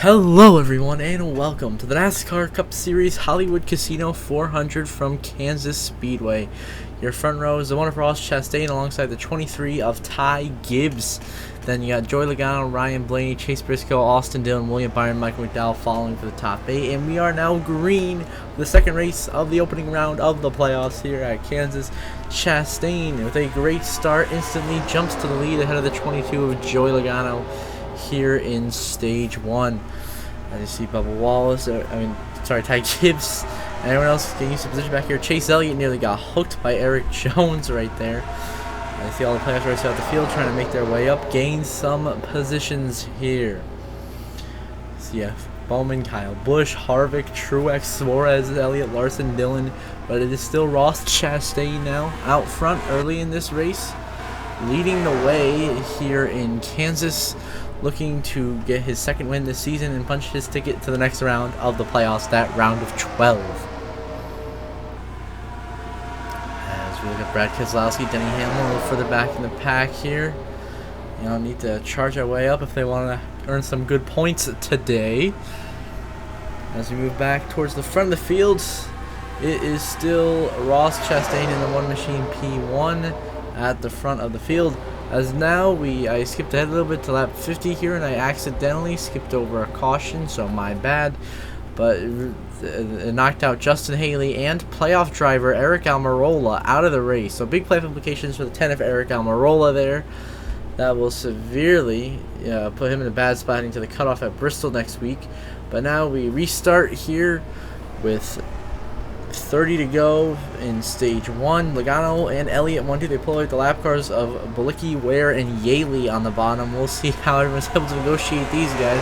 Hello everyone and welcome to the NASCAR Cup Series Hollywood Casino 400 from Kansas Speedway. Your front row is the one of Ross Chastain alongside the 23 of Ty Gibbs. Then you got Joey Logano, Ryan Blaney, Chase Briscoe, Austin Dillon, William Byron, Michael McDowell following for the top 8. And we are now green for the second race of the opening round of the playoffs here at Kansas. Chastain, with a great start, instantly jumps to the lead ahead of the 22 of Joey Logano here in stage 1. As you see, Bubba Wallace, Ty Gibbs, and everyone else getting used to position back here. Chase Elliott nearly got hooked by Eric Jones right there. And you see all the players right out the field trying to make their way up, gain some positions here. So Bowman, Kyle Busch, Harvick, Truex, Suarez, Elliott, Larson, Dillon, but it is still Ross Chastain now out front early in this race, leading the way here in Kansas, looking to get his second win this season and punch his ticket to the next round of the playoffs, that round of 12. As we look at Brad Keselowski, Denny Hamlin a little further back in the pack here. Need to charge our way up if they want to earn some good points today. As we move back towards the front of the field, it is still Ross Chastain in the One Machine P1 at the front of the field. As now I skipped ahead a little bit to lap 50 here, and I accidentally skipped over a caution, so my bad. But it knocked out Justin Haley and playoff driver Eric Almirola out of the race. So big playoff implications for the 10 of Eric Almirola there. That will severely put him in a bad spot into the cutoff at Bristol next week. But now we restart here with 30 to go in stage 1. Logano and Elliott 1-2. They pull out the lap cars of Bilicki, Ware, and Yaley on the bottom. We'll see how everyone's able to negotiate these guys.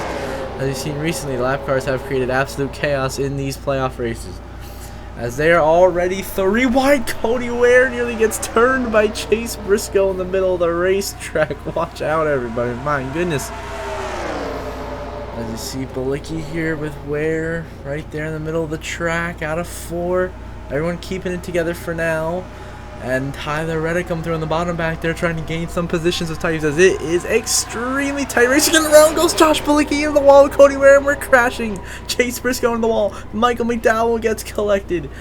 As you've seen recently, the lap cars have created absolute chaos in these playoff races. As they are already 3 wide, Cody Ware nearly gets turned by Chase Briscoe in the middle of the racetrack. Watch out, everybody. My goodness. As you see Bilicki here with Ware right there in the middle of the track out of 4. Everyone keeping it together for now. And Tyler Reddick come through on the bottom back there trying to gain some positions with Tyler, as it is extremely tight. Racing in the round goes Josh Bilicki into the wall with Cody Ware, and we're crashing. Chase Briscoe in the wall. Michael McDowell gets collected.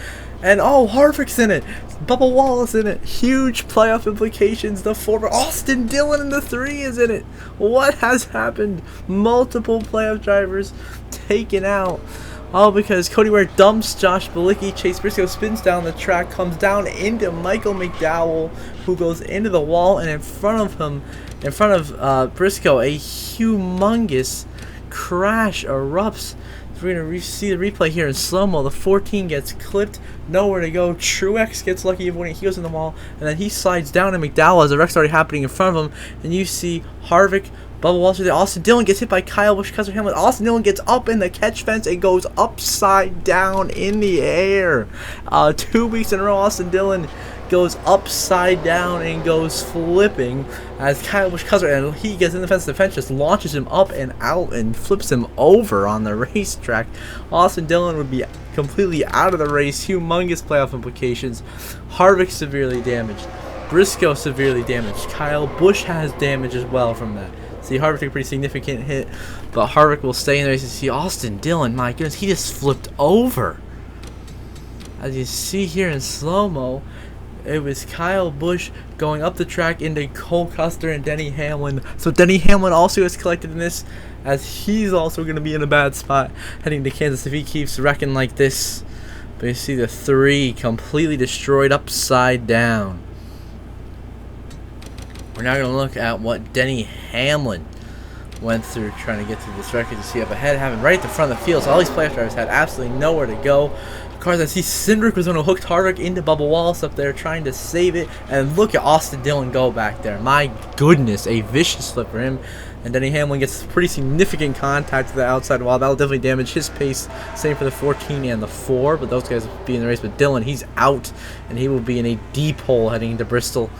And Harvick's in it. Bubba Wallace in it. Huge playoff implications. The 4, Austin Dillon in the 3 is in it. What has happened? Multiple playoff drivers taken out. All because Cody Ware dumps Josh Bilicki. Chase Briscoe spins down the track, comes down into Michael McDowell, who goes into the wall, and in front of Briscoe, a humongous crash erupts. We're going to see the replay here in slow-mo. The 14 gets clipped, nowhere to go. Truex gets lucky when he goes in the wall, and then he slides down to McDowell as the wreck's already happening in front of him. And you see Harvick, Bubba Wallace there. Austin Dillon gets hit by Kyle Busch, Custer Hamlin. Austin Dillon gets up in the catch fence and goes upside down in the air. 2 weeks in a row, Austin Dillon goes upside down and goes flipping as Kyle Busch Custer, and he gets in the fence. The fence just launches him up and out and flips him over on the racetrack. Austin Dillon would be completely out of the race. Humongous playoff implications. Harvick severely damaged. Briscoe severely damaged. Kyle Busch has damage as well from that. See, Harvick took a pretty significant hit, but Harvick will stay in the race. And see Austin Dillon, my goodness, he just flipped over. As you see here in slow-mo, it was Kyle Busch going up the track into Cole Custer and Denny Hamlin. So Denny Hamlin also is collected in this, as he's also going to be in a bad spot heading to Kansas if he keeps wrecking like this. But you see the 3 completely destroyed upside down. We're now going to look at what Denny Hamlin went through trying to get to this record. You see up ahead, having right at the front of the field. So all these playoff drivers had absolutely nowhere to go. Cars, I see Cindric was going to hook Harvick into Bubba Wallace up there trying to save it. And look at Austin Dillon go back there. My goodness, a vicious flip for him. And Denny Hamlin gets pretty significant contact to the outside wall. That'll definitely damage his pace. Same for the 14 and the 4. But those guys will be in the race. But Dillon, he's out. And he will be in a deep hole heading into Bristol.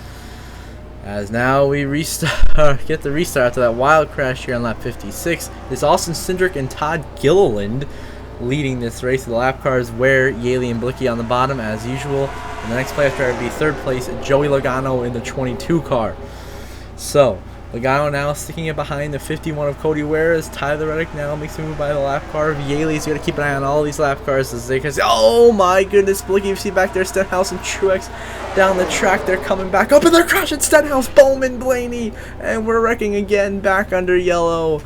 As now we get the restart after that wild crash here on lap 56. It's Austin Cindric and Todd Gilliland leading this race. The lap cars Ware, Yaley, and Bilicki on the bottom as usual. And the next playoff driver will be 3rd place, Joey Logano in the 22 car. So Logano now sticking it behind the 51 of Cody Ware as Tyler Reddick now makes a move by the lap car of Yaley's got to keep an eye on all these lap cars as they can see. Oh my goodness, Blicky, you see back there Stenhouse and Truex down the track. They're coming back up and they're crashing Stenhouse, Bowman, Blaney, and we're wrecking again back under yellow.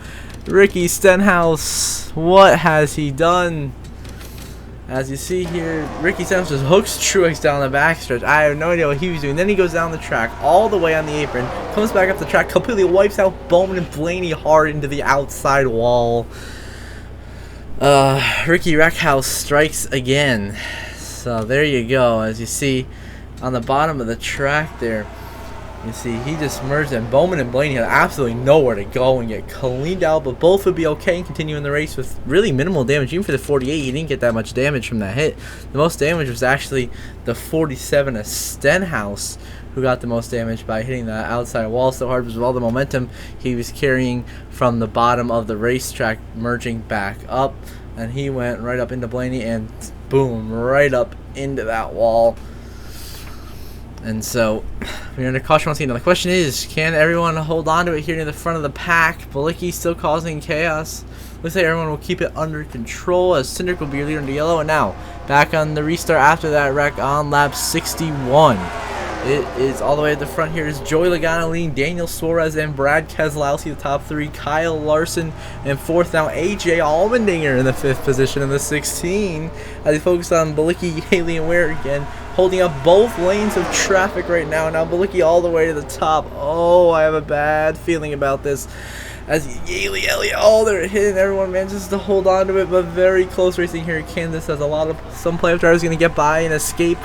Ricky Stenhouse, what has he done? As you see here, Ricky Stenhouse just hooks Truex down the backstretch. I have no idea what he was doing. Then he goes down the track all the way on the apron, comes back up the track, completely wipes out Bowman and Blaney hard into the outside wall. Ricky Wreckhouse strikes again. So there you go. As you see on the bottom of the track there, you see he just merged, and Bowman and Blaney had absolutely nowhere to go and get cleaned out, but both would be okay and continue in the race with really minimal damage. Even for the 48, he didn't get that much damage from that hit. The most damage was actually the 47 of Stenhouse, who got the most damage by hitting the outside wall so hard because of all the momentum he was carrying from the bottom of the racetrack, merging back up, and he went right up into Blaney and boom, right up into that wall. And so we're under caution once again. Now the question is, can everyone hold on to it here near the front of the pack? Balicki still causing chaos. Looks like everyone will keep it under control as Cindric will be your leader into yellow. And now back on the restart after that wreck on lap 61. It is all the way at the front here is Joey Logano leading Daniel Suarez and Brad Keselowski, the top three. Kyle Larson in fourth. Now AJ Allmendinger in the fifth position in the 16. As he focuses on Balicki, Haley, and Ware again, holding up both lanes of traffic right now. Now Balicki all the way to the top. Oh, I have a bad feeling about this. As Yaley, Elliott, oh, they're hitting everyone, manages to hold on to it, but very close racing here at Kansas as some playoff drivers going to get by and escape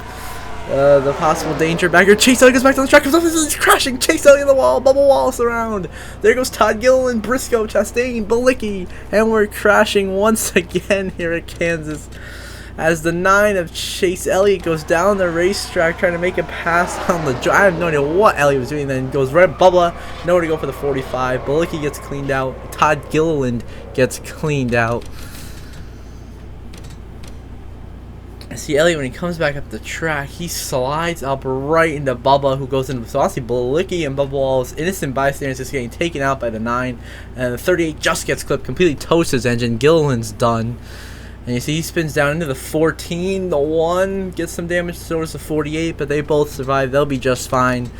the possible danger. Back here, Chase Elliott goes back to the track, comes up, he's crashing, Chase Elliott in the wall, Bubba Wallace around. There goes Todd Gilliland, Briscoe, Chastain, Balicki, and we're crashing once again here at Kansas. As the 9 of Chase Elliott goes down the racetrack trying to make a pass on the I have no idea what Elliott was doing, then goes right Bubba, nowhere to go for the 45. Balicki gets cleaned out. Todd Gilliland gets cleaned out. See Elliott, when he comes back up the track, he slides up right into Bubba, who goes into, so honestly Balicki and Bubba Wallace, innocent bystanders, just getting taken out by the 9, and the 38 just gets clipped, completely toasts his engine. Gilliland's done. And you see he spins down into the 14. The 1 gets some damage, so does the 48, but they both survive. They'll be just fine.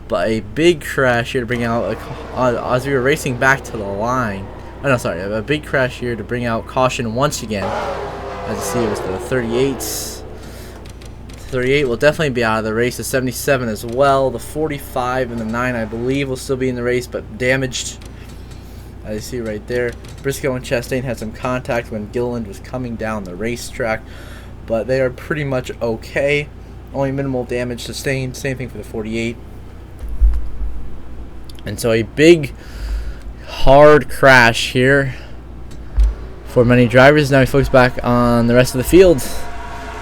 But a big crash here to bring out, as we were racing back to the line. Oh, no, sorry. A big crash here to bring out caution once again. As you see, it was the 38s. 38 will definitely be out of the race. The 77 as well. The 45 and the 9, I believe, will still be in the race, but damaged. As you see right there, Briscoe and Chastain had some contact when Gilliland was coming down the racetrack, but they are pretty much okay. Only minimal damage sustained. Same thing for the 48. And so a big, hard crash here for many drivers. Now we focus back on the rest of the field.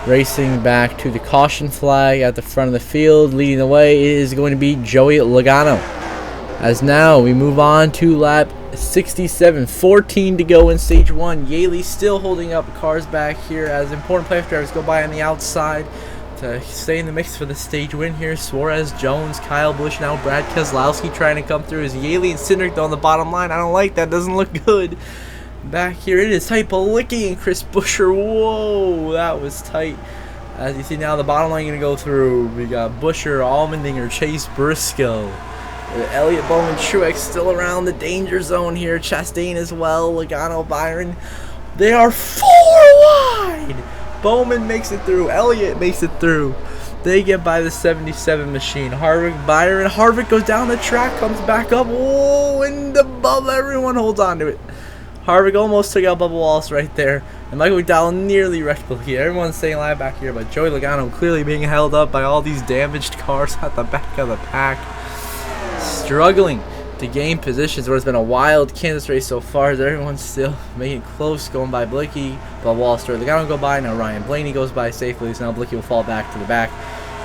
Racing back to the caution flag at the front of the field. Leading the way is going to be Joey Logano. As now we move on to lap 67, 14 to go in stage 1. Yaley still holding up cars back here as important playoff drivers go by on the outside to stay in the mix for the stage win here. Suarez, Jones, Kyle Busch, now Brad Keselowski trying to come through as Yaley and Cindric on the bottom line. I don't like that. Doesn't look good. Back here it is tight. Balicki and Chris Buescher. Whoa, that was tight. As you see now, the bottom line going to go through. We got Buescher, Allmendinger, Chase Briscoe. Elliott, Bowman, Truex still around the danger zone here. Chastain as well. Logano, Byron. They are 4 wide. Bowman makes it through. Elliott makes it through. They get by the 77 machine. Harvick, Byron. Harvick goes down the track, comes back up. Whoa, and above everyone holds on to it. Harvick almost took out Bubba Wallace right there. And Michael McDowell nearly wrecked Balicki. Everyone's staying alive back here, but Joey Logano clearly being held up by all these damaged cars at the back of the pack. Struggling to gain positions where it's been a wild Kansas race so far. Everyone's still making it close, going by Balicki, but Wallace, Logano go by. Now Ryan Blaney goes by safely, so now Balicki will fall back to the back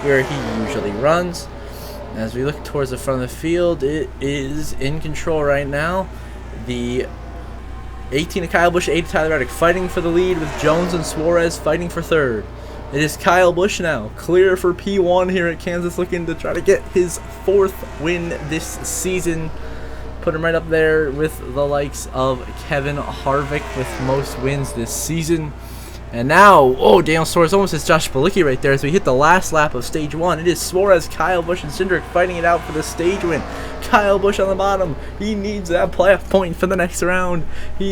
where he usually runs. As we look towards the front of the field, it is in control right now. The 18 of Kyle Busch, 8 of Tyler Reddick fighting for the lead with Jones and Suarez fighting for third. It is Kyle Busch now, clear for P1 here at Kansas, looking to try to get his 4th win this season. Put him right up there with the likes of Kevin Harvick with most wins this season. And now, oh, Daniel Suarez almost hits Josh Bilicki right there as we hit the last lap of stage 1. It is Suarez, Kyle Busch, and Cindric fighting it out for the stage win. Kyle Busch on the bottom. He needs that playoff point for the next round.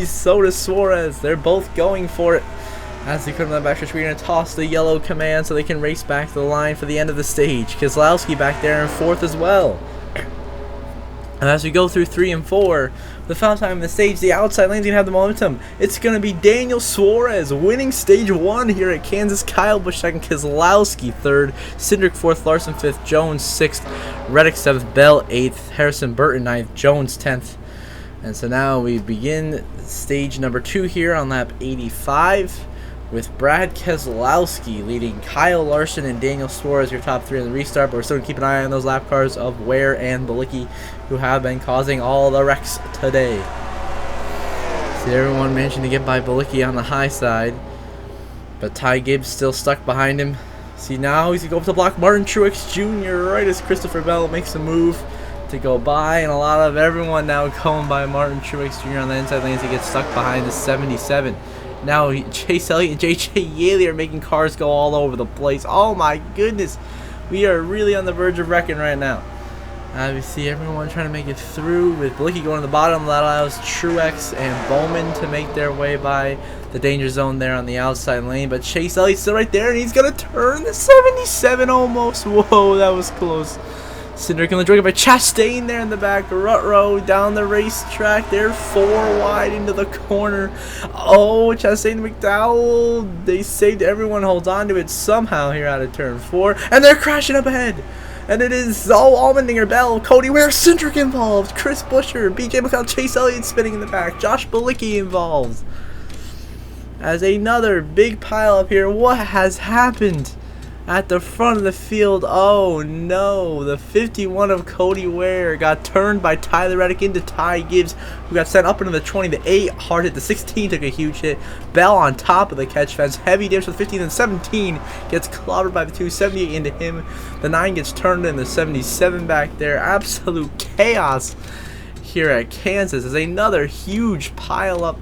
So does Suarez. They're both going for it. As they come to the backstretch, we're going to toss the yellow command so they can race back to the line for the end of the stage. Keselowski back there in 4th as well. And as we go through 3 and 4, the final time in the stage, the outside lane's going to have the momentum. It's going to be Daniel Suarez winning stage 1 here at Kansas. Kyle Busch 2nd, Keselowski 3rd, Cindric 4th, Larson 5th, Jones 6th, Reddick 7th, Bell 8th, Harrison Burton 9th, Jones 10th. And so now we begin stage number 2 here on lap 85. With Brad Keselowski leading Kyle Larson and Daniel Suarez, your top 3 in the restart. But we're still going to keep an eye on those lap cars of Ware and Bilicki, who have been causing all the wrecks today. See everyone managing to get by Bilicki on the high side. But Ty Gibbs still stuck behind him. See now he's going to go up to block Martin Truex Jr. right as Christopher Bell makes a move to go by. And a lot of everyone now going by Martin Truex Jr. on the inside lanes. He gets stuck behind the 77. Now Chase Elliott and J.J. Yeley are making cars go all over the place. Oh my goodness. We are really on the verge of wrecking right now. We see everyone trying to make it through with Bilicki going to the bottom. That allows Truex and Bowman to make their way by the danger zone there on the outside lane. But Chase Elliott's still right there and he's going to turn the 77 almost. Whoa, that was close. Cindric and LaDroga by Chastain there in the back. Rut row down the racetrack. They're 4 wide into the corner. Oh, Chastain and McDowell. They saved everyone. Holds on to it somehow here out of turn 4. And they're crashing up ahead. And it is Allmendinger, Bell, Cody Ware, Cindric involved. Chris Buescher, BJ McLeod, Chase Elliott spinning in the back. Josh Bilicki involved. As another big pile up here. What has happened? At the front of the field, oh no, the 51 of Cody Ware got turned by Tyler Reddick into Ty Gibbs, who got sent up into the 20. The 8 hard hit, the 16 took a huge hit. Bell on top of the catch fence, heavy damage with 15, and 17 gets clobbered by the 278 into him. The 9 gets turned in, the 77 back there. Absolute chaos here at Kansas as another huge pile up.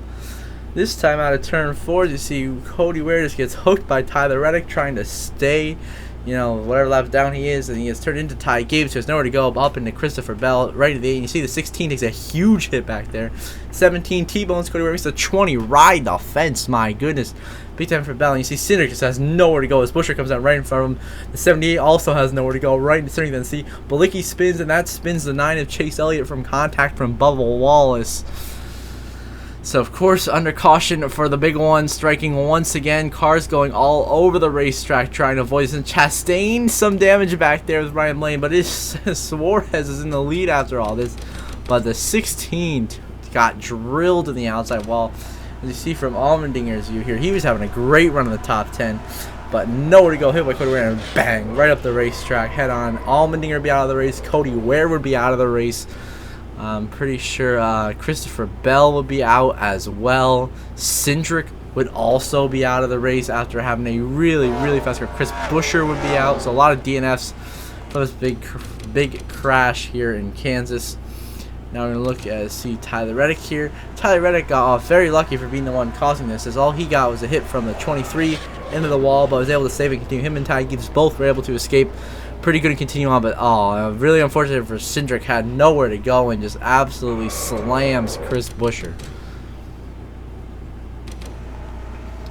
This time out of turn 4, you see Cody Ware just gets hooked by Tyler Reddick trying to stay, you know, whatever lap down he is, and he gets turned into Ty Gibbs, so there's nowhere to go, up into Christopher Bell, right at the 8, and you see the 16 takes a huge hit back there. 17 T-bones, Cody Ware makes the 20 ride the fence, my goodness. Big time for Bell, and you see Cindric just has nowhere to go as Buescher comes out right in front of him. The 78 also has nowhere to go, right in the center. Then see Bilicki spins, and that spins the 9 of Chase Elliott from contact from Bubba Wallace. So, of course, under caution for the big one, striking once again. Cars going all over the racetrack trying to avoid this. And Chastain, some damage back there with Ryan Blaney. But Suarez is in the lead after all this. But the 16 got drilled in the outside wall. As you see from Allmendinger's view here, he was having a great run in the top 10. But nowhere to go, hit by Cody Ware, and bang, right up the racetrack, head on. Allmendinger would be out of the race. Cody Ware would be out of the race. I'm pretty sure Christopher Bell would be out as well. Cindric would also be out of the race after having a really, really fast car. Chris Buescher would be out. So a lot of DNFs for this big crash here in Kansas. Now we're going to look at see Tyler Reddick here. Tyler Reddick got off very lucky for being the one causing this, as all he got was a hit from the 23 into the wall, but was able to save and continue. Him and Ty Gibbs both were able to escape. Pretty good to continue on, but really unfortunate for Cindric, had nowhere to go and just absolutely slams Chris Buescher.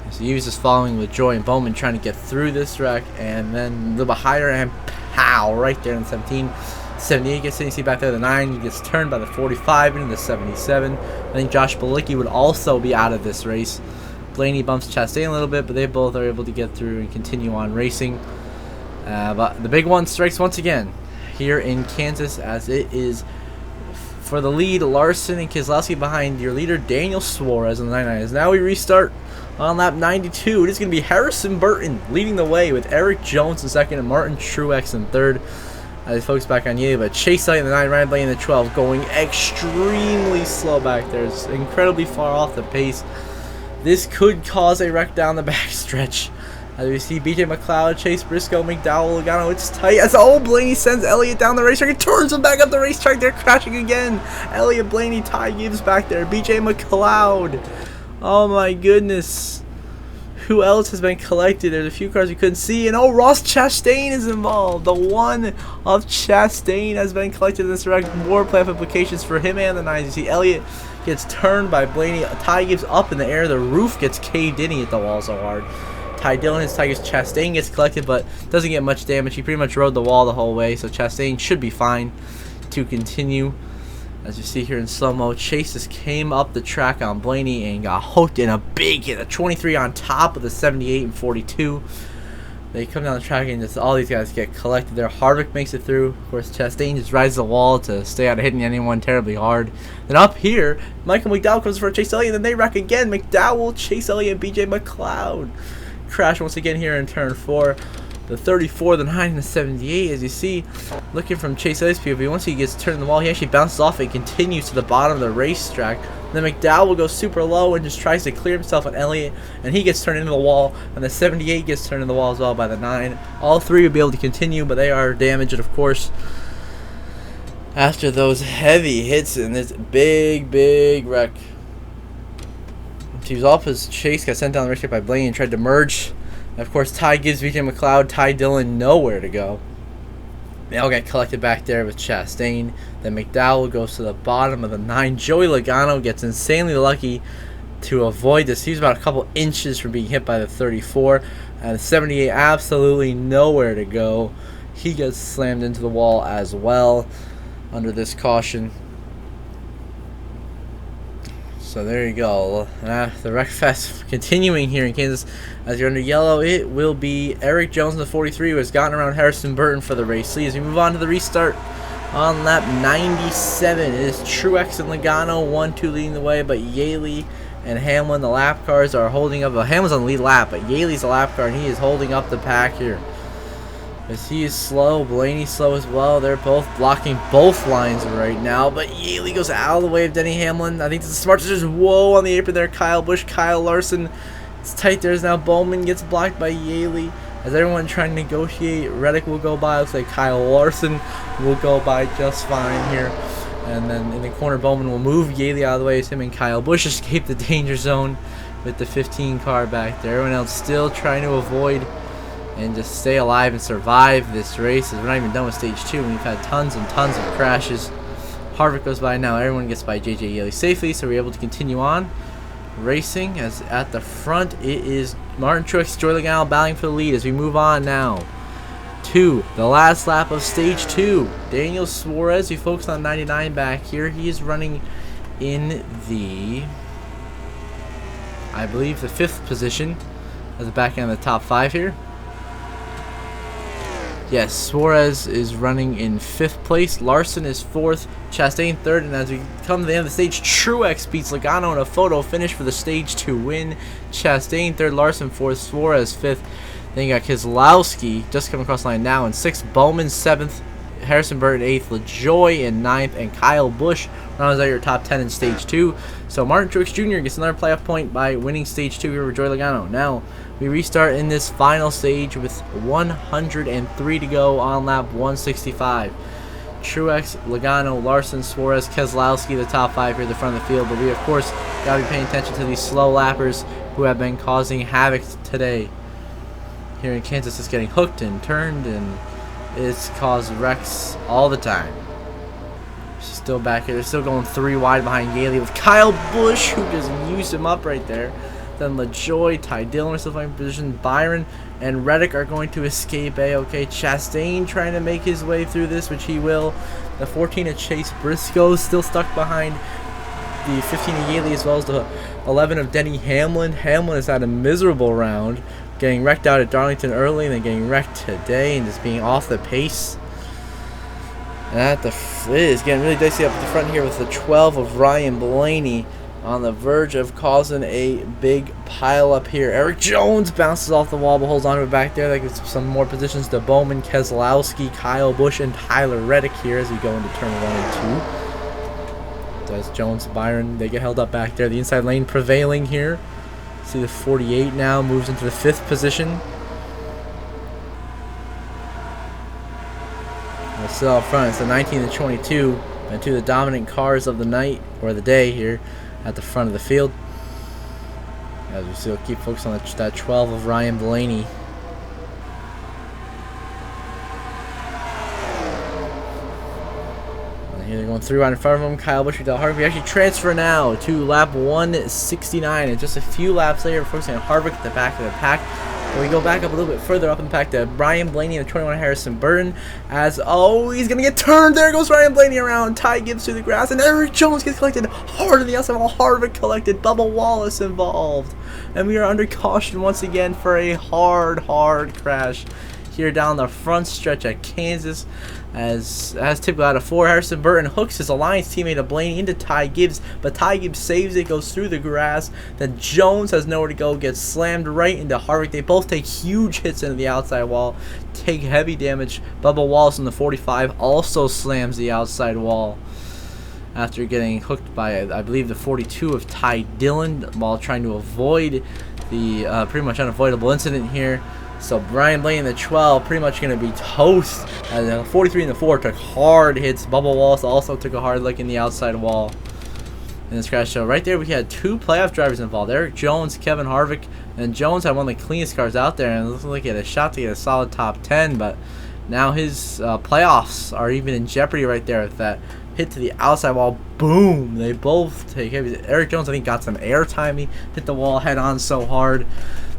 So he was just following with Joy and Bowman trying to get through this wreck, and then a little bit higher, and pow, right there in 17. 78 gets in, you see back there the 9 gets turned by the 45 into the 77. I think Josh Bilicki would also be out of this race. Blaney bumps Chastain a little bit, but they both are able to get through and continue on racing. But the big one strikes once again here in Kansas, as it is for the lead, Larson and Keselowski behind your leader Daniel Suarez on the 99. As now we restart on lap 92. It is going to be Harrison Burton leading the way with Eric Jones in second and Martin Truex in third. As folks back on you, but Chase Elliott in the 9, Ryan Blaney in the 12, going extremely slow back there. It's incredibly far off the pace. This could cause a wreck down the backstretch, As we see BJ McLeod, Chase Briscoe, McDowell, Logano, it's tight. As Blaney sends Elliott down the racetrack and turns him back up the racetrack. They're crashing again. Elliott, Blaney, Ty Gibbs back there. BJ McLeod. Oh my goodness. Who else has been collected? There's a few cars we couldn't see. And oh, Ross Chastain is involved. The one of Chastain has been collected in this wreck. More playoff implications for him and the nines. You see Elliott gets turned by Blaney. Ty Gibbs up in the air. The roof gets caved in. He hit the wall so hard. Ty Dillon, his Tigers, Chastain gets collected, but doesn't get much damage. He pretty much rode the wall the whole way, so Chastain should be fine to continue. As you see here in slow-mo, Chase just came up the track on Blaney and got hooked in a big hit. A 23 on top of the 78 and 42. They come down the track and just all these guys get collected there. Harvick makes it through. Of course, Chastain just rides the wall to stay out of hitting anyone terribly hard. Then up here, Michael McDowell comes for Chase Elliott, and then they wreck again. McDowell, Chase Elliott, and BJ McLeod crash once again here in turn 4. The 34, the 9, and the 78, as you see, looking from Chase Elliott's POV, once he gets turned in the wall, he actually bounces off and continues to the bottom of the racetrack. Then McDowell will go super low and just tries to clear himself on Elliott, and he gets turned into the wall, and the 78 gets turned into the wall as well by the 9. All three will be able to continue, but they are damaged, and of course, after those heavy hits in this big wreck, he was off his Chase, got sent down the racetrack by Blaney and tried to merge. And of course, Ty gives BJ McLeod, Ty Dillon nowhere to go. They all get collected back there with Chastain. Then McDowell goes to the bottom of the 9. Joey Logano gets insanely lucky to avoid this. He's about a couple inches from being hit by the 34. And the 78, absolutely nowhere to go. He gets slammed into the wall as well under this caution. So there you go. The wreck fest continuing here in Kansas. As you're under yellow, it will be Eric Jones in the 43 who has gotten around Harrison Burton for the race lead. As we move on to the restart on lap 97, it is Truex and Logano 1-2 leading the way, but Yaley and Hamlin, the lap cars, are holding up. Hamlin's on the lead lap, but Yaley's the lap car, and he is holding up the pack here. As he is slow, Blaney's slow as well. They're both blocking both lines right now. But Yaley goes out of the way of Denny Hamlin. I think this is a smart decision. Whoa, on the apron there. Kyle Busch, Kyle Larson. It's tight. There's now Bowman gets blocked by Yaley. As everyone trying to negotiate, Reddick will go by. Looks like Kyle Larson will go by just fine here. And then in the corner, Bowman will move Yaley out of the way as him and Kyle Busch escape the danger zone with the 15 car back there. Everyone else still trying to avoid and just stay alive and survive this race, as we're not even done with stage 2 and we've had tons and tons of crashes. Harvick goes by now. Everyone gets by JJ Yaley safely, so we're able to continue on racing. As at the front, it is Martin Truex, Joey Logano battling for the lead as we move on now to the last lap of stage 2. Daniel Suarez, we focus on 99 back here. He is running in the, I believe, the 5th position as the back end of the top 5 here. Yes, Suarez is running in 5th place. Larson is 4th. Chastain 3rd. And as we come to the end of the stage, Truex beats Logano in a photo finish for the stage 2 win. Chastain 3rd. Larson 4th. Suarez 5th. Then you got Keselowski just coming across the line now in 6th. Bowman 7th. Harrison Burton 8th. LaJoy in 9th. And Kyle Busch rounds out your top 10 in stage 2. So Martin Truex Jr. gets another playoff point by winning stage 2 here with Joey Logano. Now we restart in this final stage with 103 to go on lap 165. Truex, Logano, Larson, Suarez, Keselowski, the top 5 here at the front of the field. But we, of course, got to be paying attention to these slow lappers who have been causing havoc today. Here in Kansas, it's getting hooked and turned, and it's caused wrecks all the time. Still back here. They're still going 3 wide behind Yaley with Kyle Busch, who just used him up right there. Then LaJoy, Ty Dillon are still fighting position. Byron and Reddick are going to escape A-OK. Chastain trying to make his way through this, which he will. The 14 of Chase Briscoe still stuck behind the 15 of Yaley, as well as the 11 of Denny Hamlin. Hamlin has had a miserable round, getting wrecked out at Darlington early and then getting wrecked today and just being off the pace. And it is getting really dicey up at the front here with the 12 of Ryan Blaney on the verge of causing a big pile up here. Eric Jones bounces off the wall but holds on to it back there. That gives some more positions to Bowman, Keselowski, Kyle Busch, and Tyler Reddick here as we go into turn 1 and 2. Does Jones, Byron, they get held up back there. The inside lane prevailing here. See the 48 now moves into the 5th position. still up front. It's the 19-22, and two of the dominant cars of the night or the day here at the front of the field. As we still keep focused on that 12 of Ryan Blaney. Here they're going through right in front of him. Kyle Busch, Dale Harvick. We actually transfer now to lap 169, and just a few laps later, we're focusing on Harvick at the back of the pack. When we go back up a little bit further up in the pack to Brian Blaney and the 21 Harrison Burton. As he's gonna get turned. There goes Ryan Blaney around. Ty Gibbs through the grass, and Eric Jones gets collected hard on the outside wall. Harvick collected. Bubba Wallace involved, and we are under caution once again for a hard crash here down the front stretch at Kansas. As typical out of 4, Harrison Burton hooks his alliance teammate of Blaney into Ty Gibbs, but Ty Gibbs saves it, goes through the grass. Then Jones has nowhere to go, gets slammed right into Harvick. They both take huge hits into the outside wall, take heavy damage. Bubba Wallace in the 45 also slams the outside wall after getting hooked by, I believe, the 42 of Ty Dillon while trying to avoid the pretty much unavoidable incident here. So Brian Blaney in the 12 pretty much going to be toast. And the 43 in the 4 took hard hits. Bubba Wallace also took a hard lick in the outside wall in this crash. So right there we had 2 playoff drivers involved. Eric Jones, Kevin Harvick. And Jones had one of the cleanest cars out there, and it looked like he had a shot to get a solid top 10. But now his playoffs are even in jeopardy right there with that hit to the outside wall. Boom! They both take heavy. Eric Jones, I think, got some air time. He hit the wall head on so hard.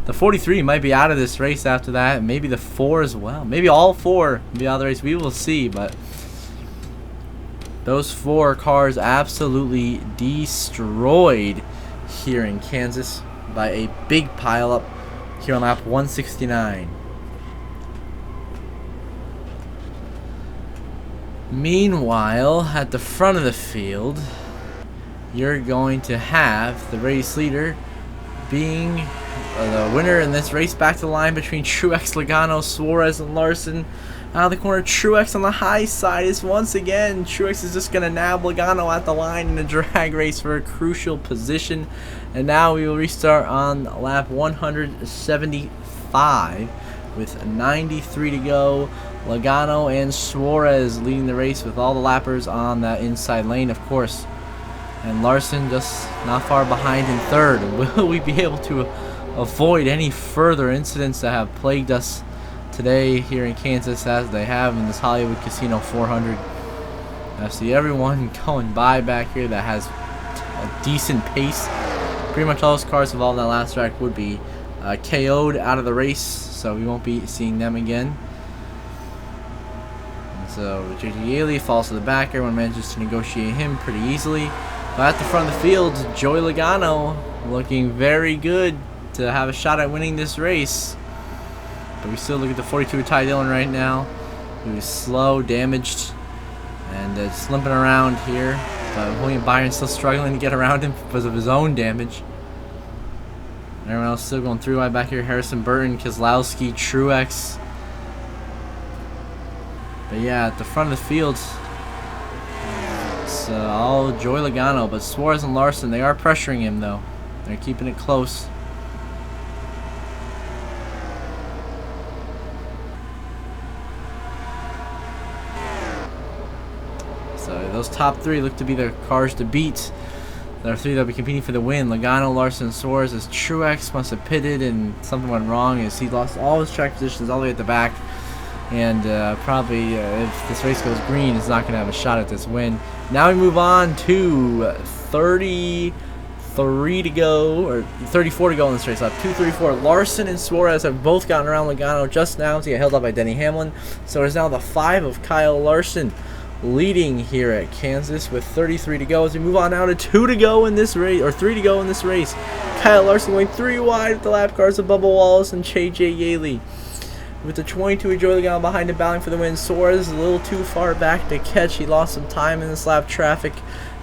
The 43 might be out of this race after that. Maybe the 4 as well. Maybe all 4 will be out of the race. We will see. But those 4 cars absolutely destroyed here in Kansas by a big pileup here on lap 169. Meanwhile, at the front of the field, you're going to have the race leader being the winner in this race back to the line between Truex, Logano, Suarez, and Larson. Out of the corner, Truex on the high side is once again, Truex is just going to nab Logano at the line in a drag race for a crucial position. And now we will restart on lap 175 with 93 to go. Logano and Suarez leading the race with all the lappers on that inside lane, of course. And Larson just not far behind in third. Will we be able to avoid any further incidents that have plagued us today here in Kansas as they have in this Hollywood Casino 400? I see everyone going by back here that has a decent pace. Pretty much all those cars involved in that last track would be KO'd out of the race, so we won't be seeing them again. And so J.J. Yaley falls to the back. Everyone manages to negotiate him pretty easily. But at the front of the field, Joey Logano looking very good to have a shot at winning this race. But we still look at the 42 Ty Dillon right now, who is slow, damaged, and it's limping around here. But William Byron's still struggling to get around him because of his own damage. Everyone else still going through right back here. Harrison Burton, Keselowski, Truex. But yeah, at the front of the field, it's all Joey Logano. But Suarez and Larson, they are pressuring him though. They're keeping it close. So those top 3 look to be the cars to beat. There are 3 that will be competing for the win. Logano, Larson, and Suarez. As Truex must have pitted and something went wrong as he lost all his track positions all the way at the back. And probably if this race goes green, he's not going to have a shot at this win. Now we move on to 33 to go, or 34 to go in this race. Lap 234. Larson and Suarez have both gotten around Logano just now to get held up by Denny Hamlin. So it's now the 5 of Kyle Larson leading here at Kansas with 33 to go. As we move on now to 2 to go in this race, or 3 to go in this race. Kyle Larson going 3 wide with the lap cars of Bubba Wallace and J.J. Yaley. With the 22 of Joey Logano behind him, battling for the win. Suarez is a little too far back to catch. He lost some time in this lap traffic.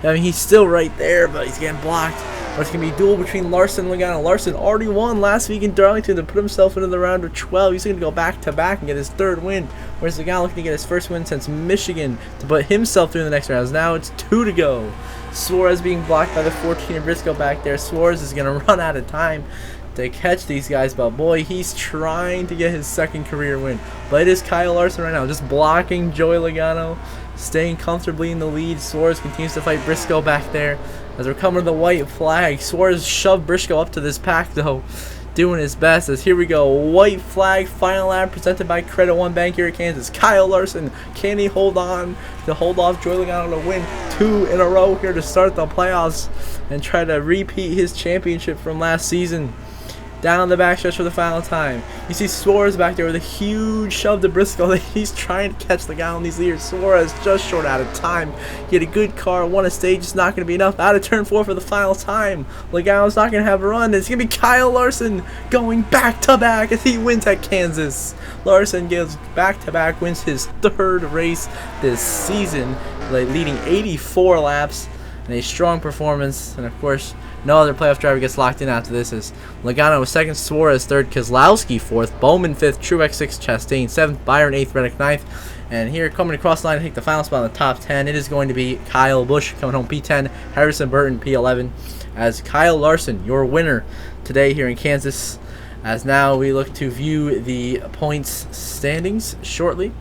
I mean, he's still right there, but he's getting blocked. But it's going to be a duel between Larson and Logano. Larson already won last week in Darlington to put himself into the round of 12. He's going to go back-to-back and get his 3rd win. Whereas Logano looking to get his 1st win since Michigan to put himself through the next round. Now it's 2 to go. Suarez being blocked by the 14 of Briscoe back there. Suarez is going to run out of time to catch these guys, but boy, he's trying to get his second career win. But it is Kyle Larson right now, just blocking Joey Logano, staying comfortably in the lead. Suarez continues to fight Briscoe back there as we're coming to the white flag. Suarez shoved Briscoe up to this pack though, doing his best. As here we go, white flag, final lap presented by Credit One Bank here at Kansas. Kyle Larson, can he hold on to hold off Joey Logano to win 2 in a row here to start the playoffs and try to repeat his championship from last season? Down the backstretch for the final time. You see Suarez back there with a huge shove to Briscoe. He's trying to catch Logano in these leaders. Suarez just short out of time. He had a good car, won a stage. It's not going to be enough. Out of turn 4 for the final time. Logano's not going to have a run. It's going to be Kyle Larson going back-to-back as he wins at Kansas. Larson gives back-to-back, wins his 3rd race this season, leading 84 laps and a strong performance. And of course, no other playoff driver gets locked in after this, as Logano was 2nd, Suarez 3rd, Keselowski 4th, Bowman 5th, Truex 6th, Chastain 7th, Byron 8th, Reddick 9th. And here coming across the line to take the final spot in the top 10, it is going to be Kyle Busch coming home P10, Harrison Burton P11, as Kyle Larson, your winner today here in Kansas. As now we look to view the points standings shortly.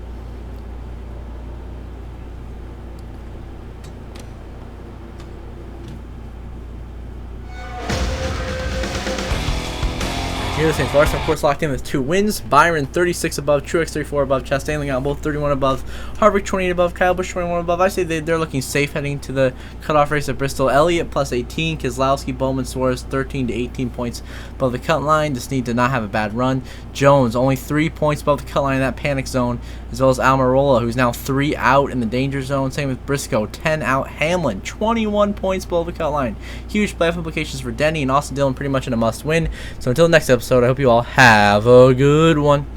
Here the Saints. Larson, of course, locked in with 2 wins. Byron 36 above, Truex 34 above, Chastain Logano both 31 above, Harvick 28 above, Kyle Busch 21 above. I say they're looking safe heading to the cutoff race at Bristol. Elliott plus 18, Keselowski, Bowman, Suarez 13 to 18 points above the cut line. Just need to not have a bad run. Jones only 3 points above the cut line in that panic zone, as well as Almirola, who's now 3 out in the danger zone. Same with Briscoe, 10 out. Hamlin 21 points below the cut line. Huge playoff implications for Denny and Austin Dillon, pretty much in a must win. So until the next episode, I hope you all have a good one.